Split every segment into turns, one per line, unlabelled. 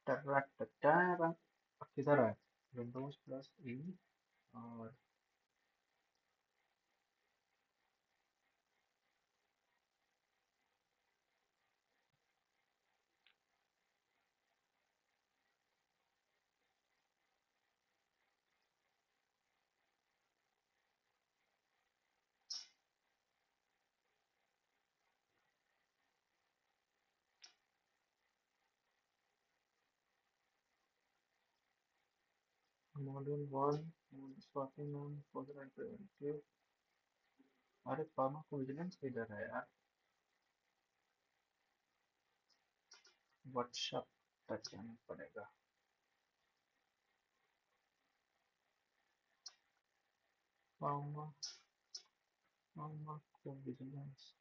टर्रा किधर है? Windows plus ई और मॉड्यूल वन स्वाति नाम फर्दर प्रिवेंटिव। अरे फार्माकोविजिलेंस किधर है यार? व्हाट्सएप टच करना पड़ेगा। Pharma pharmacovigilance.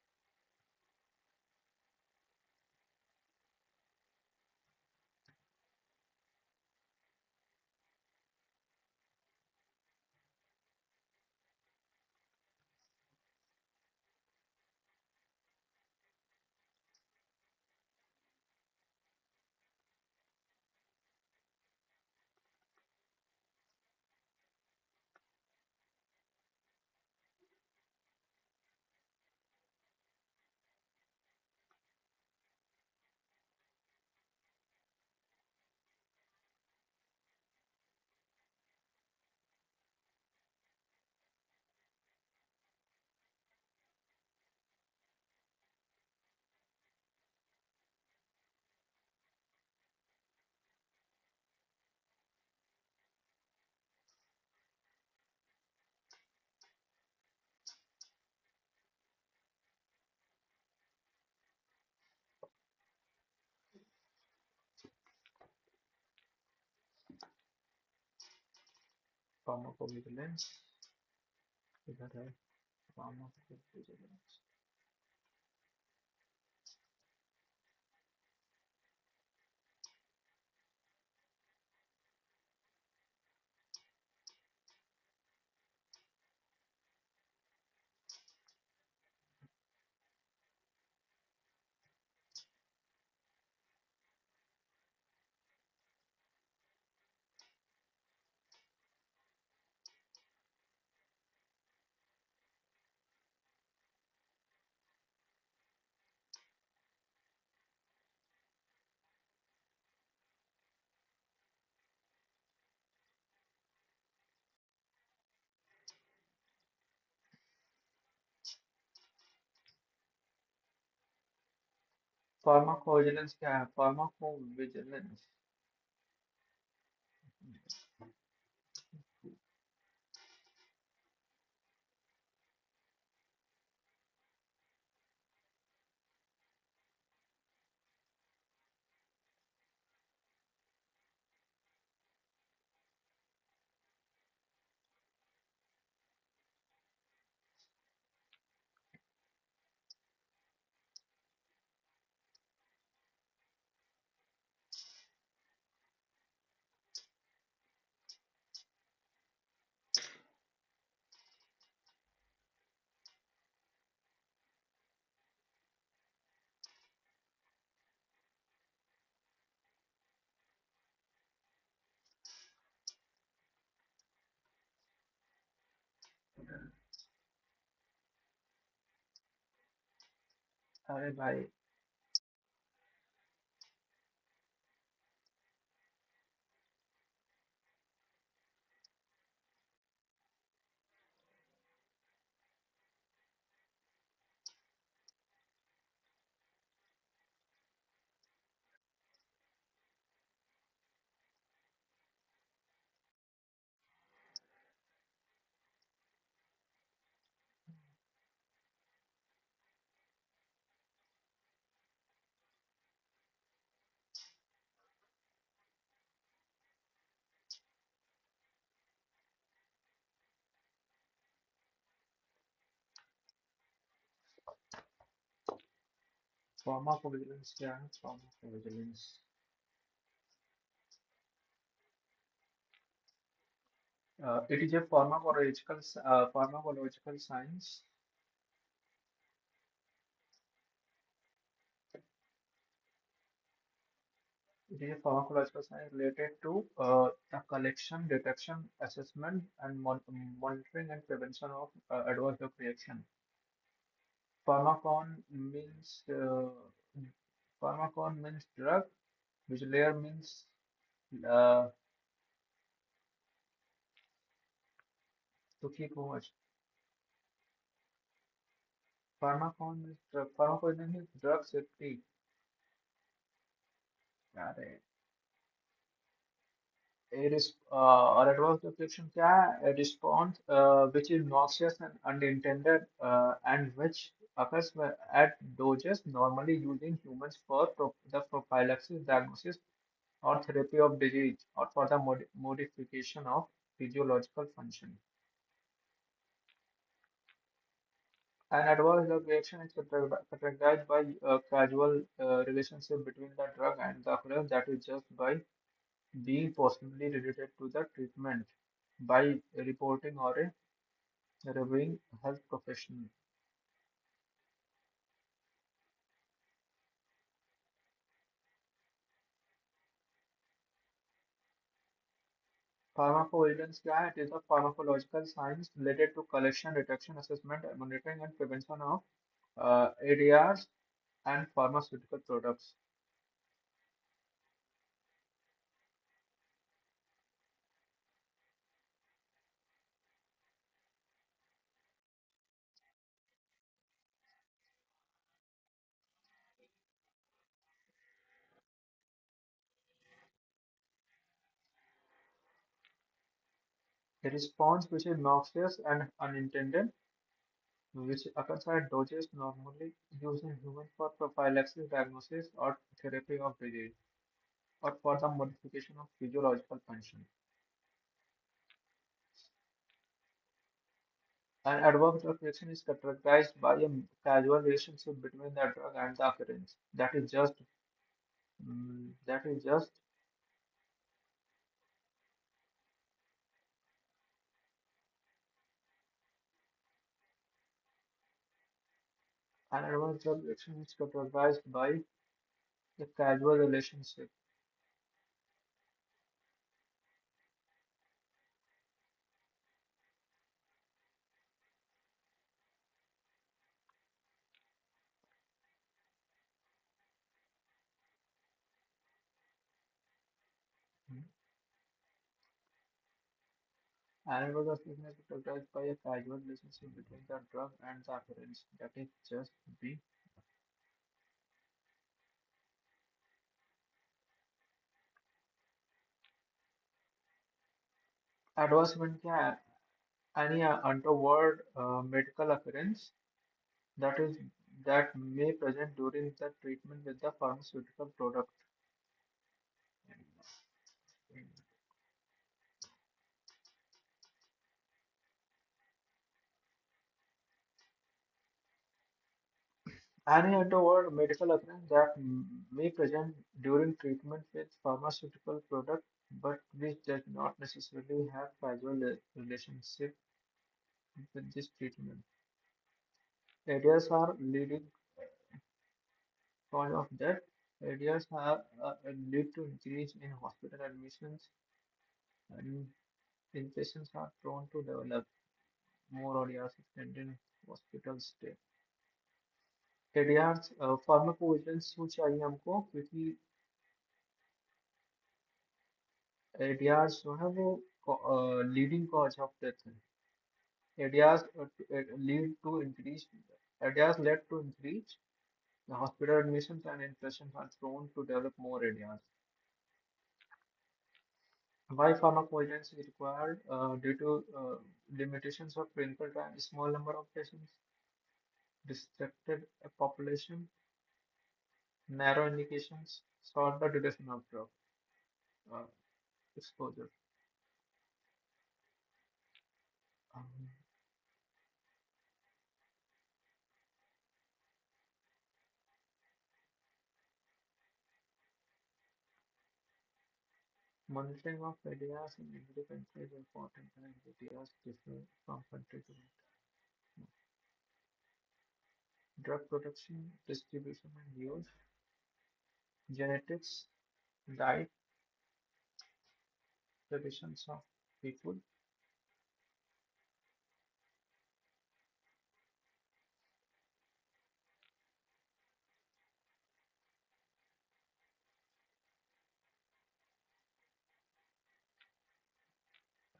फार्माकोविजिलेंस किधर है? फार्माकोविजिलेंस। फार्माकोविजिलेंस क्या है? फार्माकोविजिलेंस। अरे भाई, फार्माकोविजिलेंस क्या है? Pharmacovigilance it is a pharmacological science It is a pharmacological science related to the collection, detection, assessment, and monitoring and prevention of adverse drug reaction. Pharmacon means pharmacon means drug, which layer means uh, to keep much. Pharmacon means drug. Pharmacon means drug safety. अरे और adverse prescription क्या है? A response which is noxious and unintended and which occurs at doses normally used in humans for the prophylaxis, diagnosis, or therapy of disease or for the modification of physiological function. An adverse drug reaction is characterized by a causal relationship between the drug and the occurrence that is just by being possibly related to the treatment by reporting or a reviewing health professional. Pharmacovigilance क्या है? It is a pharmacological science related to collection, detection, assessment, monitoring, and prevention of ADRs and pharmaceutical products. A response which is noxious and unintended, which occurs at doses normally used in humans for prophylaxis, diagnosis, or therapy of disease, or for the modification of physiological function. An adverse drug reaction is characterized by a causal relationship between the drug and the occurrence. That is just an adverse drug reaction is characterized by a causal relationship. Hmm. An adverse drug reaction is characterized by a causal relationship between the drug and the occurrence. That is just the advancement क्या है? Any untoward medical occurrence that is that may present during the treatment with the pharmaceutical product. Any untoward medical occurrence that may present during treatment with pharmaceutical product, but which does not necessarily have causal relationship with this treatment. Areas are leading cause of death. Areas are lead to increase in hospital admissions, and patients are prone to develop more areas extended hospital stay. ADR pharmacovigilance क्यों चाहिए हमको क्योंकि ADR जो है वो leading cause of death है ADR lead to increase ADR led to increase the hospital admissions and inpatients are prone to develop more ADRs. Why pharmacovigilance is required due to limitations of clinical trial, small number of patients, restricted population, narrow indications, short the duration of drug uh, exposure. Um, Monitoring of ADRs in every country is important and ADRs differ from country to country. Drug production, distribution and use, genetics, diet traditions of people,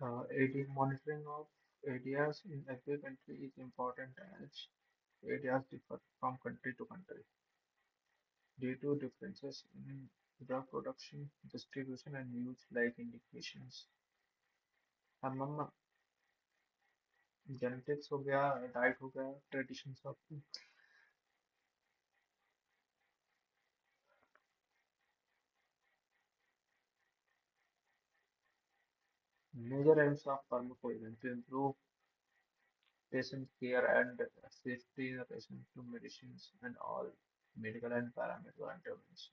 AD monitoring of areas in every country is important as areas differ from country to country due to differences in drug production, distribution, and use, like indications. हम genetics हो गया, diet हो गया, traditions of major aims of pharmacovigilance to improve patient care and safety in relation to medicines and all medical and paramedical interventions.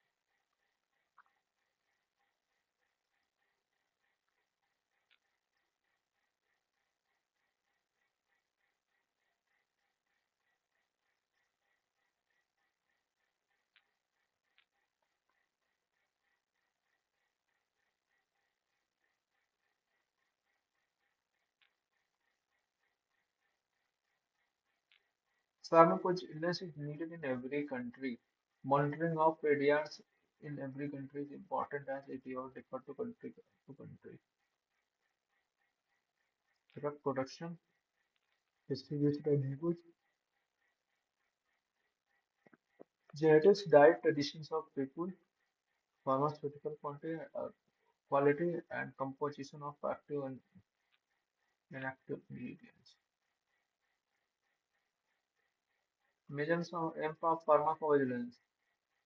Pharmacovigilance is needed in every country. Monitoring of ADRs in every country is important as it will differ to country to country. Drug production, distribution and use, genetics, diet, traditions of people, pharmaceutical quality and composition of active and inactive ingredients. Measures of aim of pharmacovigilance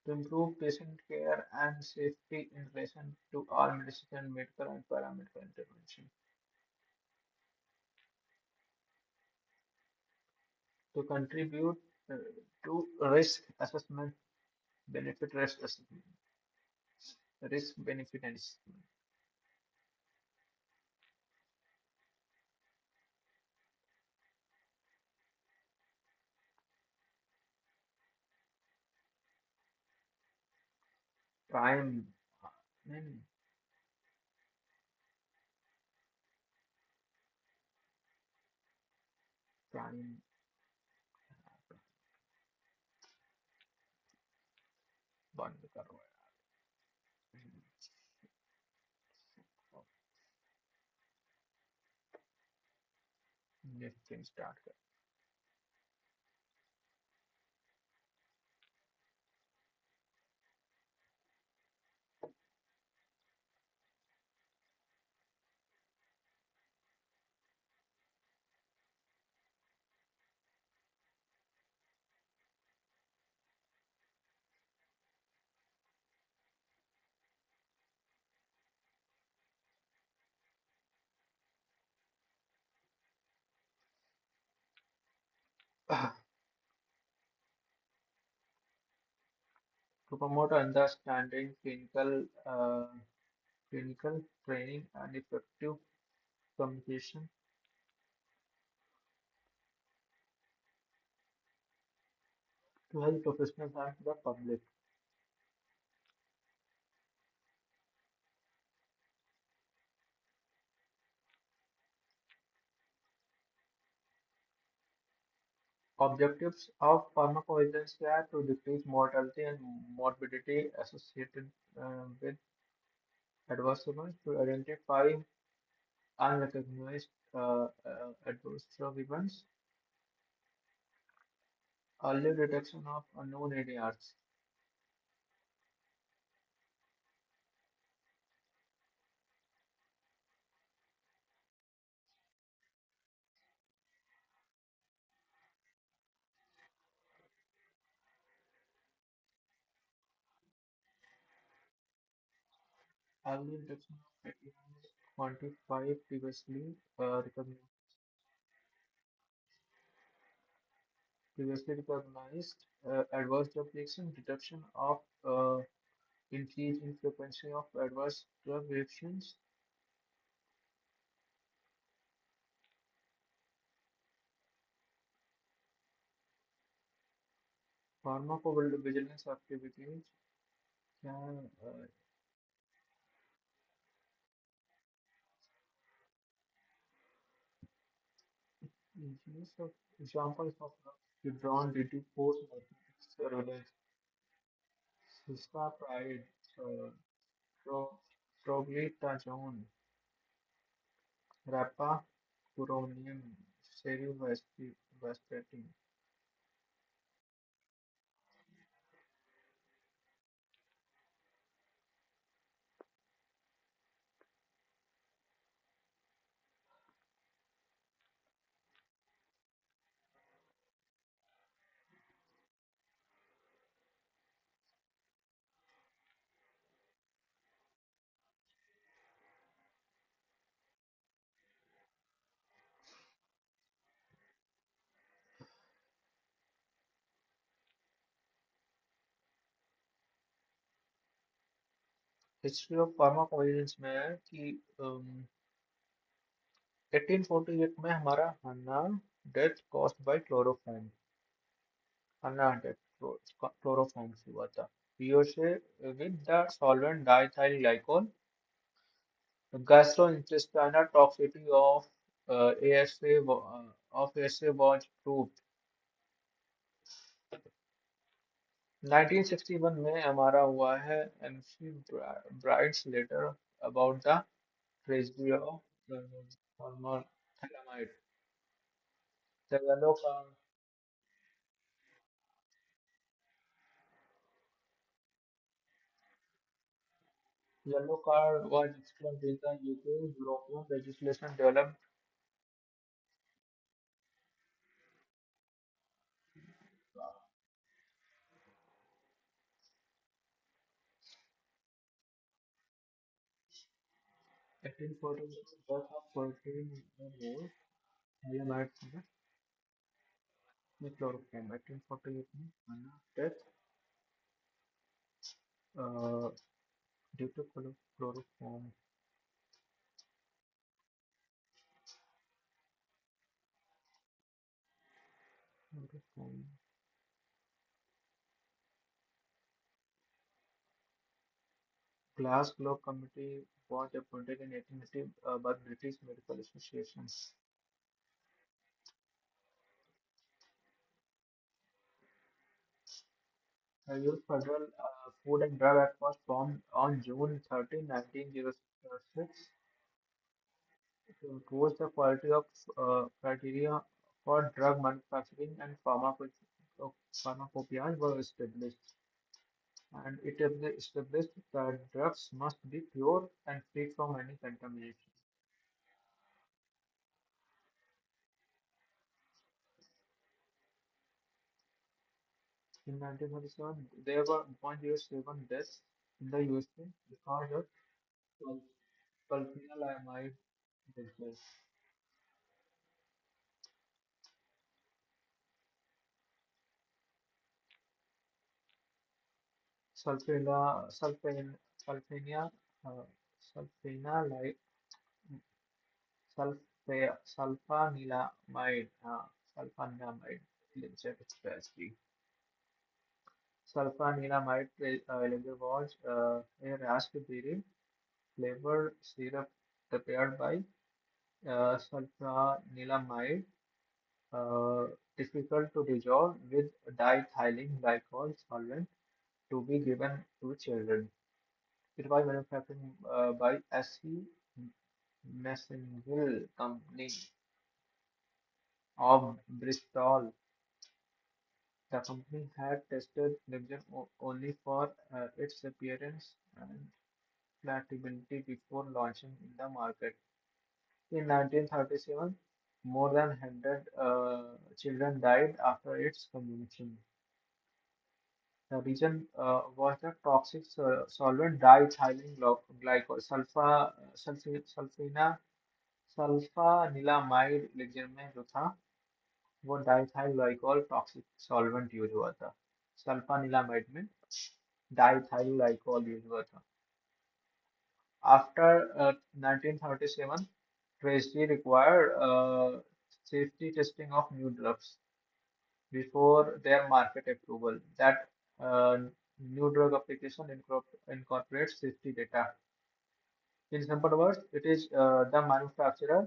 to improve patient care and safety in relation to all medicine and medical and paramedical intervention. To contribute uh, to risk assessment, benefit risk assessment, risk benefit assessment. Prime, नहीं, prime बंद करो यार next thing start कर to promote understanding clinical training and effective communication to health professionals and the public. Objectives of pharmacovigilance are to decrease mortality and morbidity associated with adverse events, to identify unrecognized adverse drug events, early detection of unknown ADRs. Early detection of ADRs quantify previously recognized adverse drug reaction, detection of increase in frequency of adverse drug reactions, pharmacovigilance activities. क्या Use of examples of withdrawn due to post-mathematics surveillance. Sista Pride, uh, Pro, Proglitazone, Rappa, Curonium, Cerevastatin. History of pharmacovigilance में है कि 1848 में हमारा Hannah death caused by chloroform Hannah death chloroform से हुआ था USA with the solvent diethyl glycol gastrointestinal toxicity of ASA was proved 1961 में हमारा हुआ है McBride's letter about the tragedy of thalidomide The yellow card was explained in the UK European legislation developed 1840 birth of 14-year-old Thalidomide में chloroform 1848 में Anna death uh, due to chloroform chloroform Glass Globe Committee was appointed in 1880 by British Medical Association. The US Federal Food and Drug Act was formed on June 13, 1906 to enforce the quality of criteria for drug manufacturing and pharmacopoeias were established, and it established that drugs must be pure and free from any contamination. In 1937, there were 107 deaths in the USA because of sul- sulfanilamide business. Sulfana, sulfania, uh, sulfanilide, sulfanilamide, sulfanilamide, let's check its recipe. Sulfanilamide was a raspberry flavored syrup prepared by sulfanilamide, uh, difficult to dissolve with diethylene glycol solvent to be given to children. It was manufactured by SC Messenville Company of Bristol. The company had tested Nixon only for its appearance and palatability before launching in the market. In 1937, more than 100 children died after its consumption. The reason was the toxic solvent diethylene glycol sulphanilamide lecture में जो था वो diethyl glycol toxic solvent use हुआ था सल्फानिलामाइड में diethyl glycol use हुआ था after 1937 Tracy required safety testing of new drugs before their market approval that new drug application incorporates safety data in simple words it is the manufacturer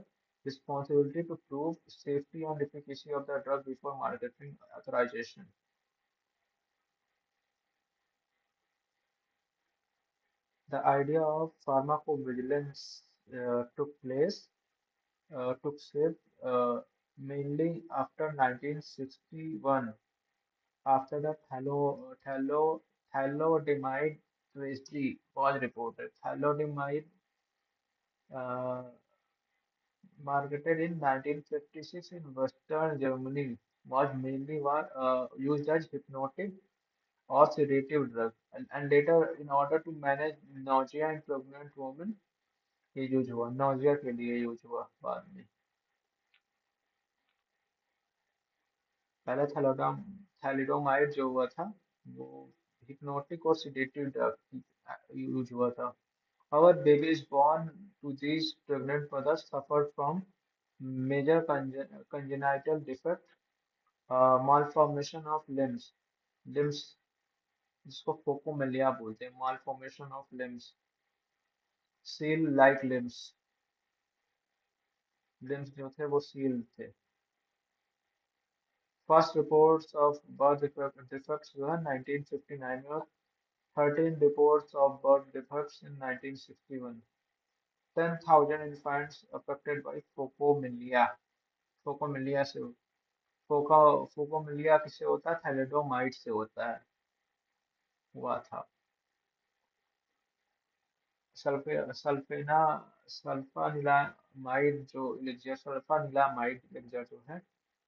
responsibility to prove safety and efficacy of the drug before marketing authorization. The idea of pharmacovigilance took shape mainly after 1961, after the thalidomide tragedy was reported. Thalidomide, uh, marketed in 1956 in Western Germany, was used as hypnotic or sedative drug, and later in order to manage nausea in pregnant women ये use हुआ nausea के लिए use हुआ बाद में पहले thalidomide जो हुआ था वो हिप्नोटिक और सिडेटिव ड्रग यूज हुआ था However, babies born to these pregnant mothers suffered from major congenital defect, malformation of limbs जिसको फोकोमेलिया बोलते हैं, malformation of limbs, seal-like limbs जो थे वो seal थे. First reports of defects were 1959 में, 13 reports of birth defects in 1961. 10,000 infants affected by फोकोमिलिया. फोकोमिलिया से फोकोमिलिया किससे होता है? थैलिडोमाइड से होता है, हुआ था. सल्फेना सल्फानिलामाइड जो एलिक्सर सल्फानिलामाइड एलिक्सर जो है,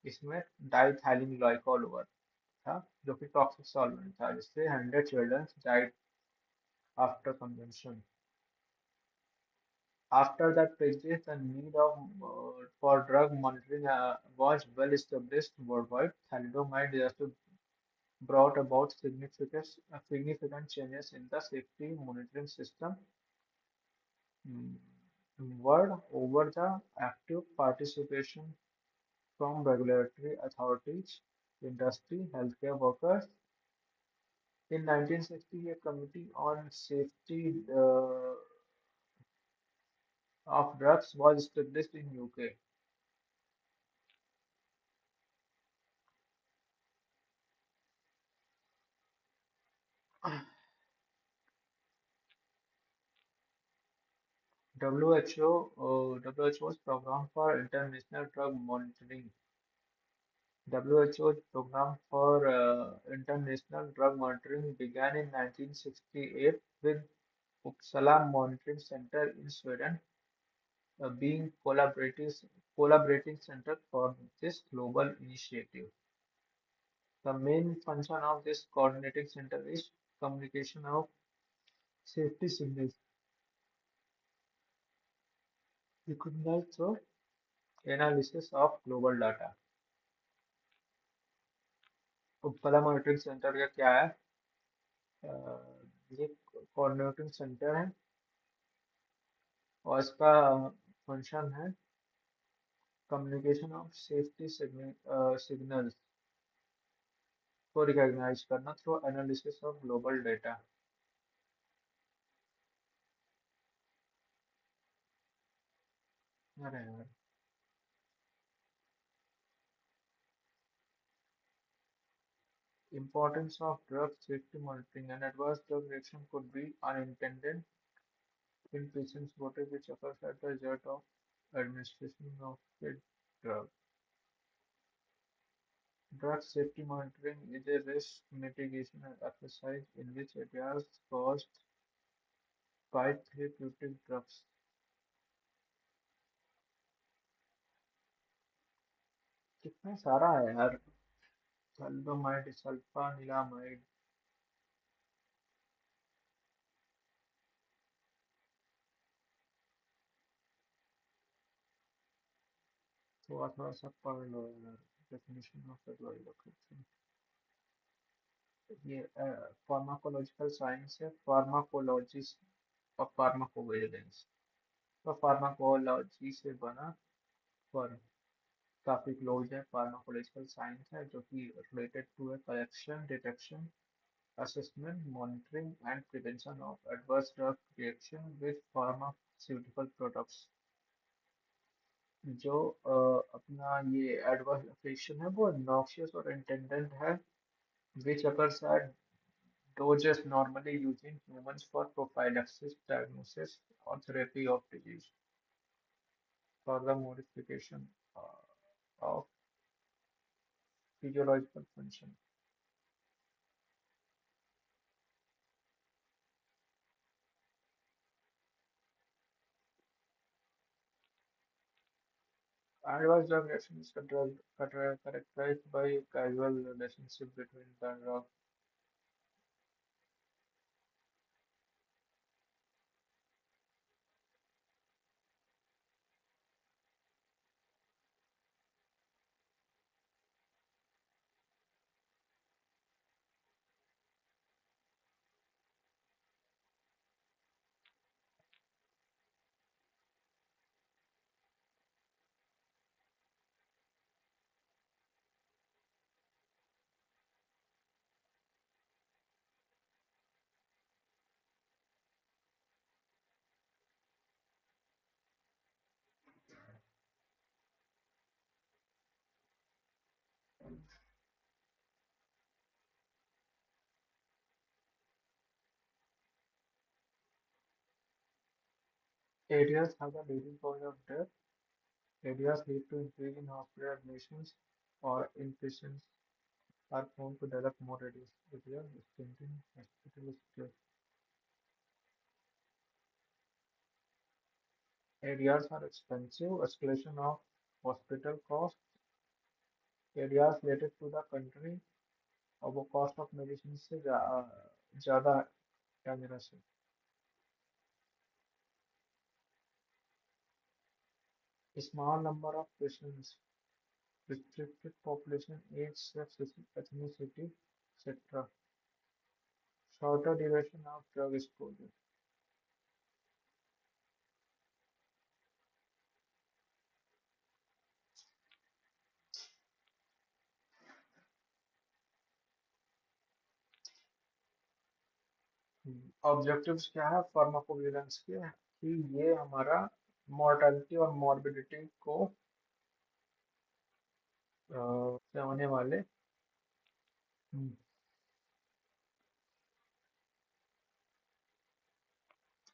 इसमें डाइथाइलिन ग्लाइकॉल हुआ था जो कि टॉक्सिक सॉल्वेंट था जिससे 100 children died after consumption. After that crisis, the need for drug monitoring was well established worldwide. Thalidomide just brought about significant changes in the safety monitoring system. Mm, Word over the active participation from regulatory authorities, industry, healthcare workers. In 1960, a committee on safety of drugs was established in UK. WHO's Program for International Drug Monitoring. WHO's Program for International Drug Monitoring began in 1968 with Uppsala Monitoring Center in Sweden being collaborating center for this global initiative. The main function of this coordinating center is communication of safety signals recognized through analysis of global data. उपकला monitoring centre का क्या है? ये coordinating centre है और इसका function है communication of safety signals को रिकॉग्नाइज करना through analysis of global data. अरे यार, importance of drug safety monitoring and adverse drug reaction could be unintended in patients body which occurs as the result of administration of the drug. Drug safety monitoring is a risk mitigation exercise in which areas caused by therapeutic drugs. कितना सारा है यार. Thalidomide सल्फानिलामाइड थोड़ा थोड़ा सा पढ़ लो यार. Definition of the drug location. ये फार्माकोलॉजिकल साइंस है. फार्माकोलॉजी और फार्माकोविजिलेंस. तो फार्माकोलॉजी से बना फॉर काफी क्लोज है. फार्माकोलॉजिकल साइंस है जो कि रिलेटेड टू है collection, detection, assessment, monitoring, and prevention of adverse drug reaction with pharmaceutical products. जो अपना ये एडवर्स अफेक्शन है वो नॉक्सियस और इंटेंडेंट है which occurs at doses normally used in humans for prophylaxis, diagnosis, or therapy of disease for the modification of physiological function. Adverse drug reaction is characterized by a causal relationship between the drug. Areas have the leading cause of death. Areas lead to increase in hospital admissions or inpatients are prone to develop more radius area, extending hospital stay. Areas are expensive, escalation of hospital costs, areas related to the country और वो cost of medicine से ज़्यादा dangerous है. Small number of patients, restricted population, age, sex, ethnicity, etc. Shorter duration of drug exposure. Objectives क्या है pharmacovigilance के कि ये हमारा मॉर्टेलिटी और मॉर्बिडिटी को से होने वाले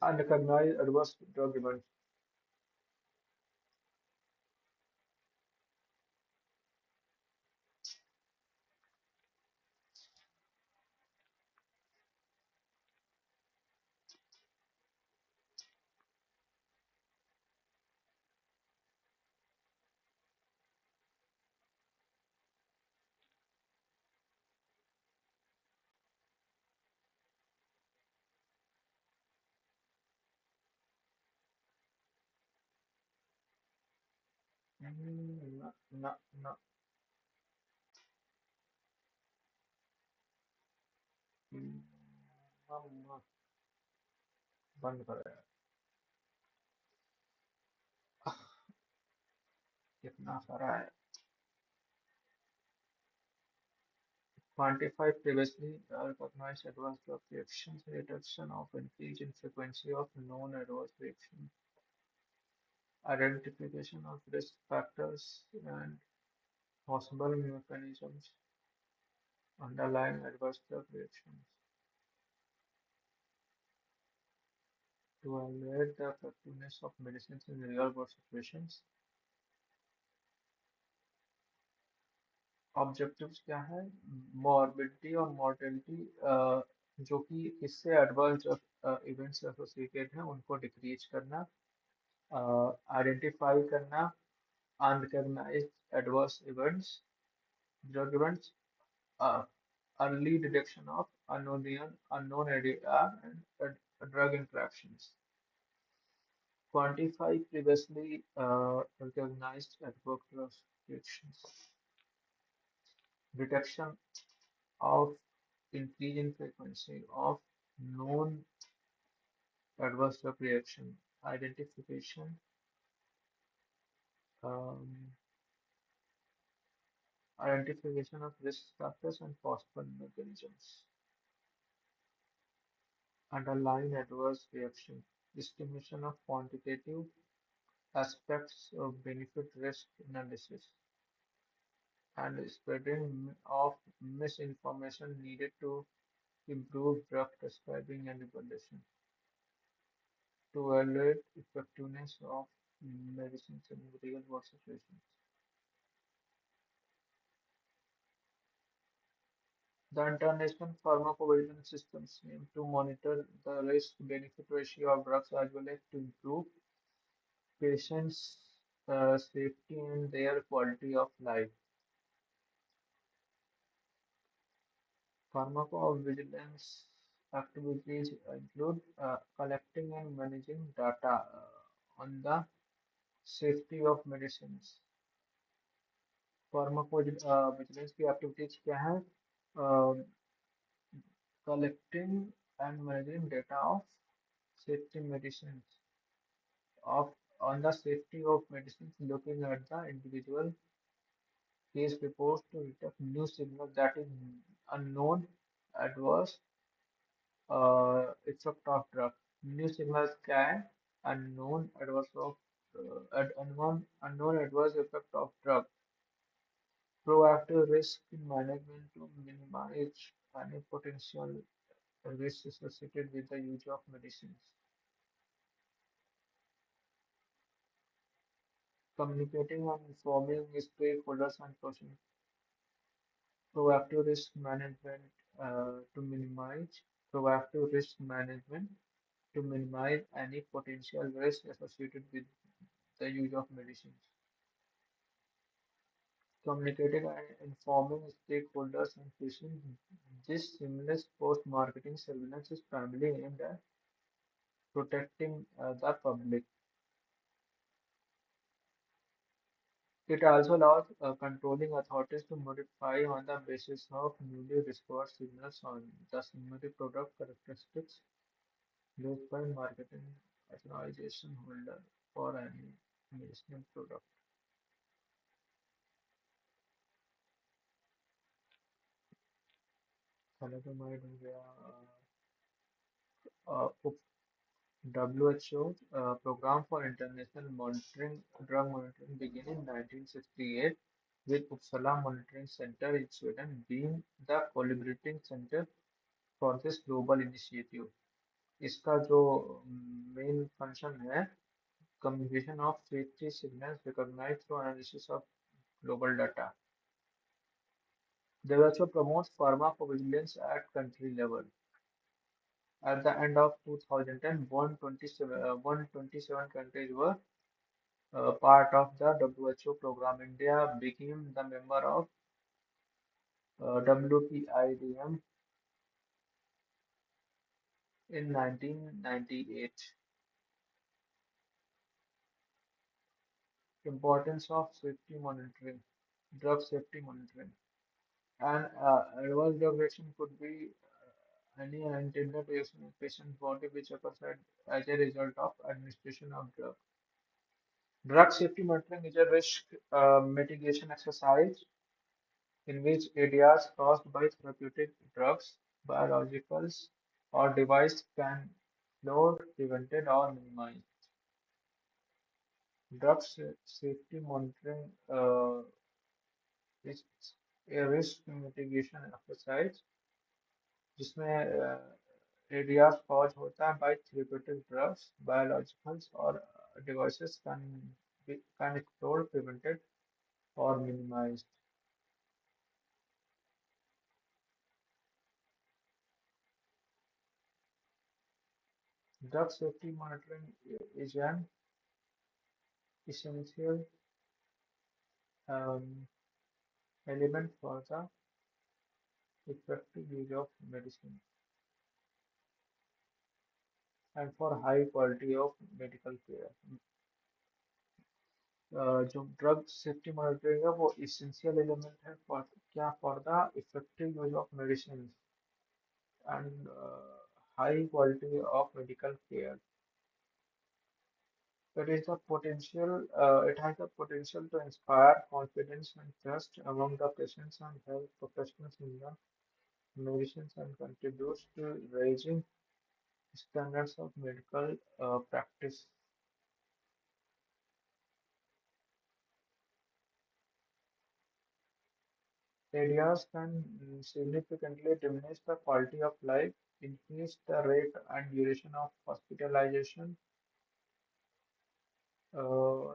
अनरिकॉग्नाइज्ड एडवर्स ड्रग इवेंट्स. न, न, न, न, बंद करो यार. कितना सारा है. Quantify previously recognized adverse drug reactions, reduction of increase in frequency of known adverse reactions, identification of risk factors and possible mechanisms underlying adverse drug reactions, to evaluate the effectiveness of medicines in real world situations. Objectives क्या है morbidity और mortality जो कि इससे adverse events associated हैं उनको decrease करना identify करना unrecognised adverse events drug events early detection of unknown ADR and drug interactions quantify previously recognized adverse drug reactions detection of increase in frequency of known adverse drug reaction, identification, um, identification of risk factors and possible mechanisms, underlying adverse reaction, estimation of quantitative aspects of benefit risk analysis, and spreading of misinformation needed to improve drug prescribing and evaluation to evaluate effectiveness of medicines in real world situations. The International Pharmacovigilance Systems aim to monitor the risk-benefit ratio of drugs as well as to improve patients' safety and their quality of life. Pharmacovigilance activities include collecting and managing data on the safety of medicines. Pharmacovigilance की activities क्या है? Collecting and managing data of safety medicines of on the safety of medicines, looking at the individual case reports to detect new signal that is unknown adverse effect of drug. New signals क्या है? Unknown adverse of unknown adverse effect of drug. Proactive risk management to minimize any potential risks associated with the use of medicines. Communicating and informing stakeholders and patients. Proactive risk management to minimize proactive risk management to minimize any potential risk associated with the use of medicines. Communicating and informing stakeholders and patients. This seamless post-marketing surveillance is primarily aimed at protecting the public. It also allows controlling authorities to modify on the basis of newly discovered signals on the similar product characteristics used by marketing authorization holder for any medicinal product. Thalidomide हो गया, WHO Program for International Monitoring Drug Monitoring began in 1968 with Uppsala Monitoring Center in Sweden being the collaborating center for this global initiative. इसका जो main function है communication of safety signals recognized through analysis of global data. They also promote pharmacovigilance at country level. At the end of 2010, 127 countries were part of the WHO program. India became the member of WPIDM in 1998. Importance of safety monitoring, drug safety monitoring. And adverse drug reaction could be any unintended reaction in patient's body which occurs as a result of administration of drug. Drug safety monitoring is a risk mitigation exercise in which areas caused by therapeutic drugs, biologicals, or device can be prevented or minimized. Safety monitoring is a risk mitigation exercise जिसमें areas caused होता है by therapeutic drugs, biologicals, or devices can explored, prevented, or minimized. Drug safety monitoring is an essential um, element for the effective use of medicine and for high quality of medical care. जो drug safety monitoring है वो essential element है for क्या for the effective use of medicines and high quality of medical care. It has the potential to inspire confidence and trust among the patients and health professionals in the medicines and contributes to raising standards of medical practice. ADRs can significantly diminish the quality of life, increase the rate and duration of hospitalization, uh,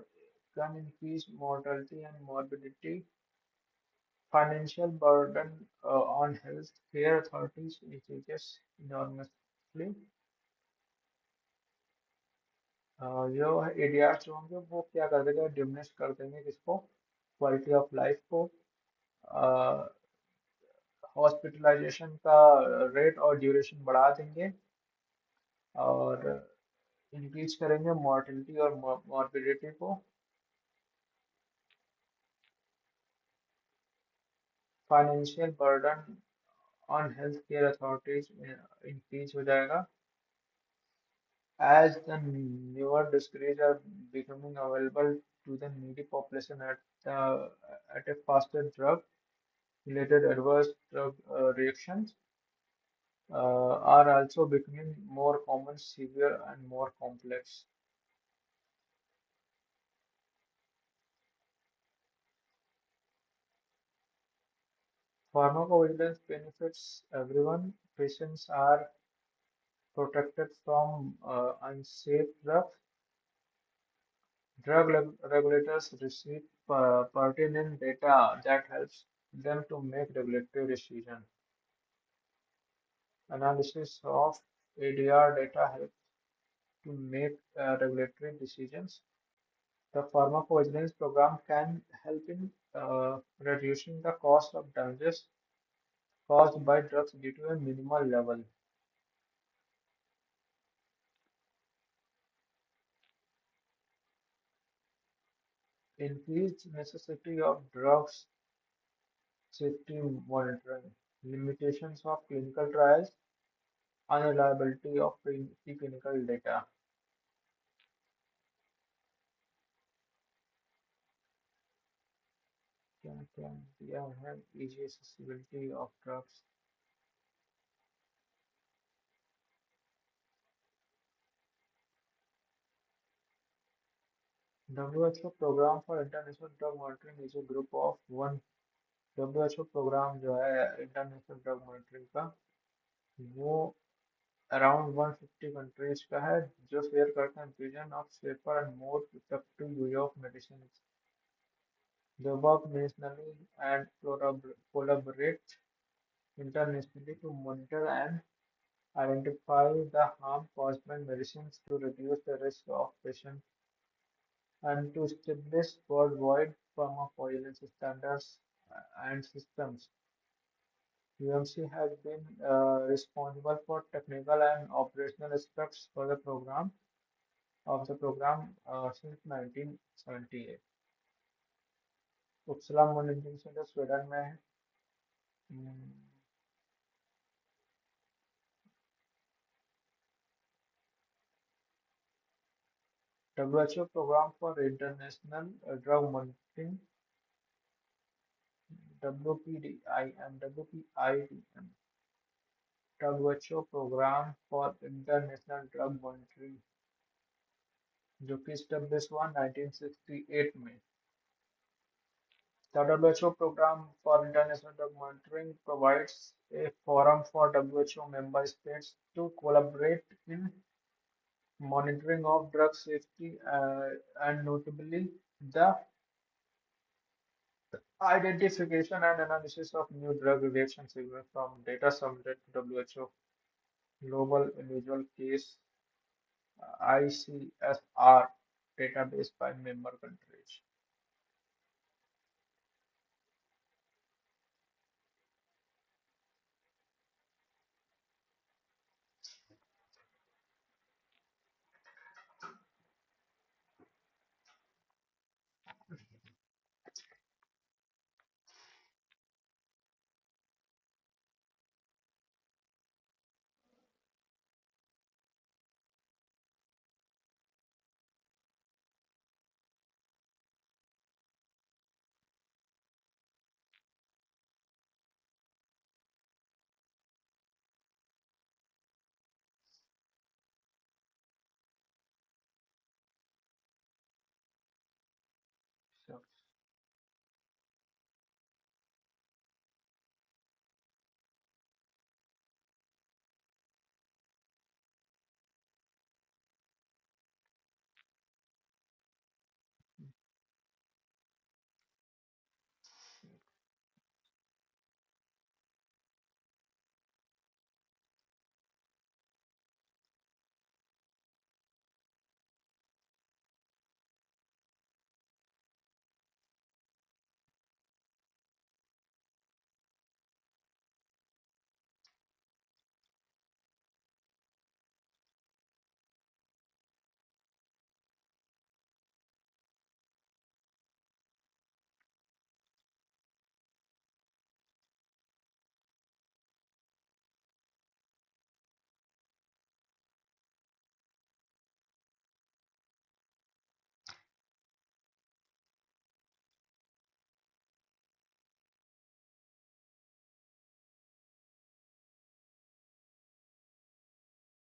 can increase mortality and morbidity, financial burden on health care authorities increases enormously. जो ADR जो होंगे वो क्या कर देगा diminish कर देंगे किसको क्वालिटी ऑफ लाइफ को हॉस्पिटलाइजेशन का रेट और ड्यूरेशन बढ़ा देंगे और इंक्रीज करेंगे मॉर्टेलिटी और मॉर्बिडिटी को financial burden on health care authorities increase हो जाएगा as the newer discretes are becoming available to the needy population at a faster drug related adverse drug reactions are also becoming more common, severe, and more complex. Pharmacovigilance benefits everyone. Patients are protected from unsafe drugs. Regulators receive pertinent data that helps them to make regulatory decisions. Analysis of ADR data helps to make regulatory decisions. The pharmacovigilance program can help in reducing the cost of damages caused by drugs due to a minimal level. Increased necessity of drugs safety monitoring, limitations of clinical trials, unreliability of preclinical data can yeah, have easy accessibility of drugs. WHO Program for International Drug Monitoring is a group of one WHO programme जो है international drug monitoring का वो around 150 countries का है जो share करते हैं vision of safer and more effective use of medicine. They work nationally and collaborate internationally to monitor and identify the harm caused by medicines to reduce the risk of patients and to establish worldwide pharmacovigilance standards and systems. UMC has been responsible for technical and operational aspects for the program since 1978. उपसला monitoring centre Sweden में है. WHO Program for International Drug Monitoring WPDIM WPIDM WHO programme for international drug monitoring जो कि establish हुआ 1968 में. The WHO Program for International Drug Monitoring provides a forum for WHO member states to collaborate in monitoring of drug safety and notably the identification and analysis of new drug reaction signals from data submitted to WHO Global Individual Case ICSR database by member countries.